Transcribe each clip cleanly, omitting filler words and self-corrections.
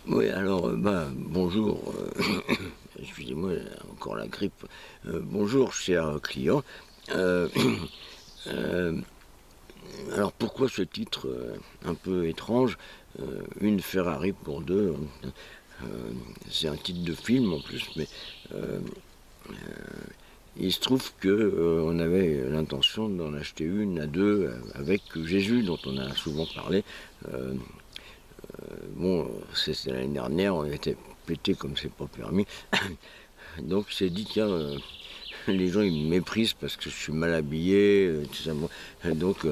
Oui, alors, bonjour, excusez-moi, encore la grippe. Bonjour, cher client. Euh, euh, alors, pourquoi ce titre un peu étrange, une Ferrari pour deux? euh, c'est un titre de film en plus, mais euh, il se trouve que on avait l'intention d'en acheter une à deux avec Jésus, dont on a souvent parlé. Euh, Bon, c'était l'année dernière, on était pété comme c'est pas permis. Donc j'ai dit, tiens, les gens ils me méprisent parce que je suis mal habillé, tout ça. Bon. Donc,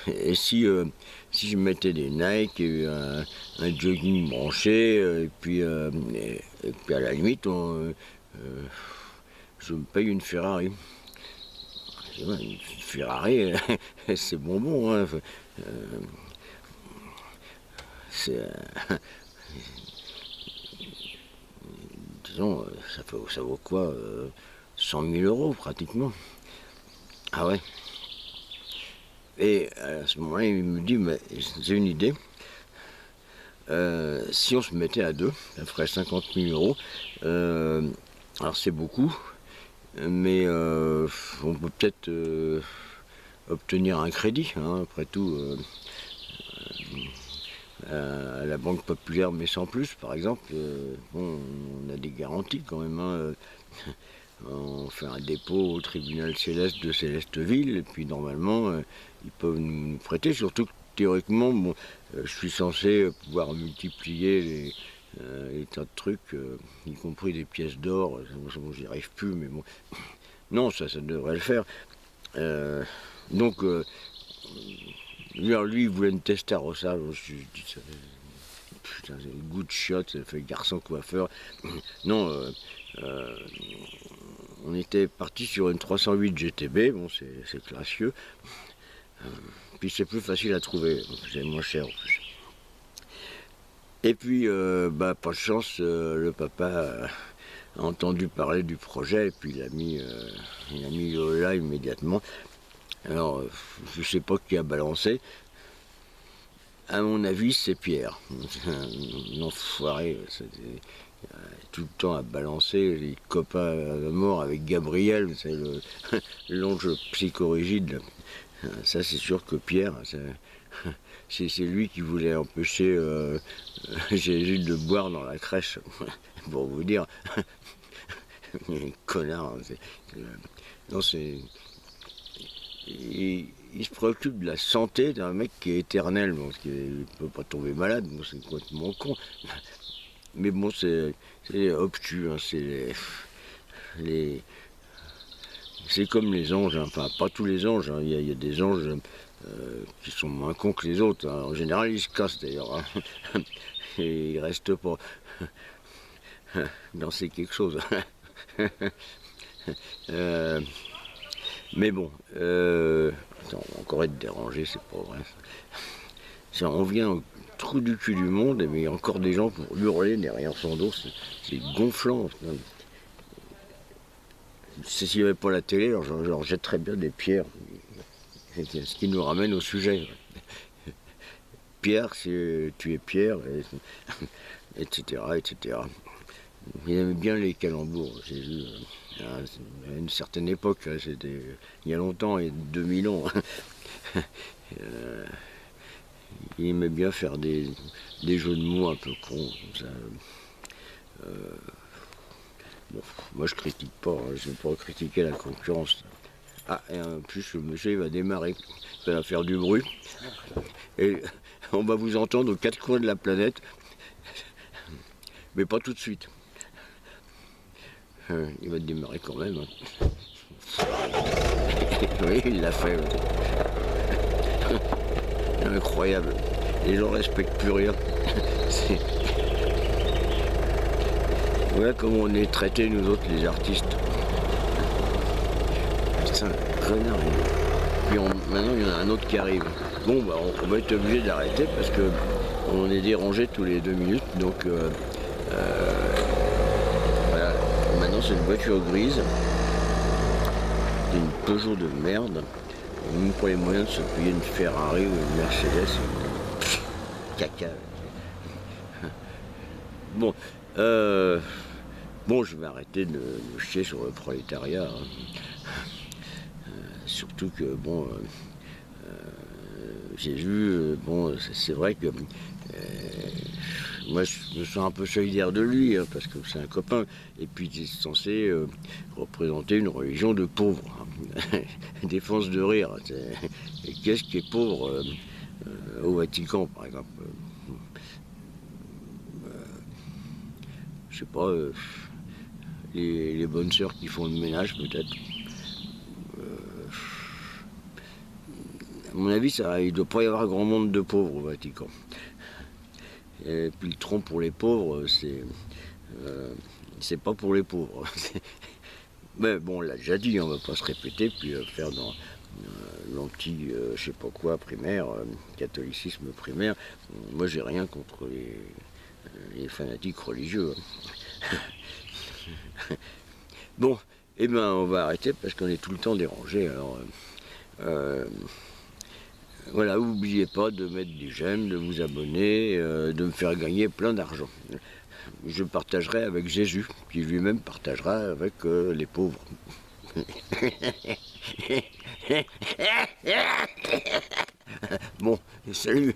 et si je mettais des Nike et un jogging branché, et puis à la limite, je me paye une Ferrari. Je dis, ouais, une Ferrari, c'est bonbon, hein. C'est, disons, ça vaut quoi 100 000 euros pratiquement. Ah ouais. Et à ce moment-là, il me dit, mais j'ai une idée. Si on se mettait à deux, ça ferait 50 000 euros. Alors c'est beaucoup, mais on peut peut-être obtenir un crédit. Hein, après tout, à la Banque Populaire, mais sans plus, par exemple, bon, on a des garanties quand même. Hein, on fait un dépôt au tribunal céleste de Célesteville, et puis normalement, ils peuvent nous prêter, surtout que théoriquement, bon, je suis censé pouvoir multiplier les tas de trucs, y compris des pièces d'or. Bon, j'y arrive plus, mais bon. Non, ça devrait le faire. Euh, donc, lui, il voulait une Testarossa. Je dis, putain, c'est le goût de chiotte, ça fait garçon coiffeur. Non, euh, on était parti sur une 308 GTB, bon, c'est classieux. Puis c'est plus facile à trouver, c'est moins cher en plus. Et puis, pas de chance, le papa a entendu parler du projet et puis il a mis le là immédiatement. Alors, je sais pas qui a balancé. À mon avis, c'est Pierre. Un enfoiré, tout le temps à balancer les copains à mort avec Gabriel, c'est l'ange psychorigide. Ça, c'est sûr que Pierre, c'est lui qui voulait empêcher Jésus de boire dans la crèche. Pour vous dire, connard. Non, c'est. Il se préoccupe de la santé d'un mec qui est éternel, parce qu'il ne peut pas tomber malade, bon, c'est complètement con. Mais bon, c'est obtus, hein, les, c'est comme les anges, hein. Enfin pas tous les anges, hein. Il y a des anges qui sont moins cons que les autres, hein. En général ils se cassent d'ailleurs, hein. Et ils restent pas. Non, c'est quelque chose. euh, mais bon, attends, on va encore être dérangé, c'est pas vrai. On vient au trou du cul du monde, mais il y a encore des gens pour hurler derrière son dos, c'est gonflant. S'il n'y avait pas la télé, alors je leur jetterais bien des pierres. Ce qui nous ramène au sujet. Pierre, si tu es Pierre, etc., etc. Il aimait bien les calembours, j'ai vu. À une certaine époque, c'était il y a longtemps, il y a 2000 ans. Il aimait bien faire des jeux de mots un peu cons. Comme ça. Bon, moi je critique pas, hein, je ne vais pas critiquer la concurrence. Ah, et en plus le monsieur il va démarrer, ça va faire du bruit. Et on va vous entendre aux quatre coins de la planète, mais pas tout de suite. Il va démarrer quand même. Hein. Oui, il l'a fait. Incroyable. Les gens respectent plus rien. Voilà comment on est traités nous autres les artistes. Putain, connard. Puis maintenant il y en a un autre qui arrive. Bon, on va être obligé d'arrêter parce que on est dérangé tous les 2 minutes. Donc voilà. Maintenant c'est une voiture grise. C'est une Peugeot de merde. Même pour les moyens de se payer une Ferrari ou une Mercedes, caca. Bon, bon, je vais arrêter de chier sur le prolétariat, hein. Surtout que, bon, j'ai vu, bon, c'est vrai que moi je me sens un peu solidaire de lui, hein, parce que c'est un copain, et puis il est censé représenter une religion de pauvres, hein. Défense de rire. Et qu'est-ce qui est pauvre au Vatican, par exemple? Je sais pas, les bonnes sœurs qui font le ménage peut-être. À mon avis, il ne doit pas y avoir grand monde de pauvres au Vatican. Et puis le tronc pour les pauvres, c'est pas pour les pauvres. Mais bon, on l'a déjà dit, on va pas se répéter, puis faire dans l'anti, je sais pas quoi, primaire, catholicisme primaire. Moi, j'ai rien contre les fanatiques religieux, hein. Bon, eh ben, on va arrêter parce qu'on est tout le temps dérangé. Alors, voilà, n'oubliez pas de mettre des j'aime, de vous abonner, de me faire gagner plein d'argent. Je partagerai avec Jésus, qui lui-même partagera avec les pauvres. Bon, salut.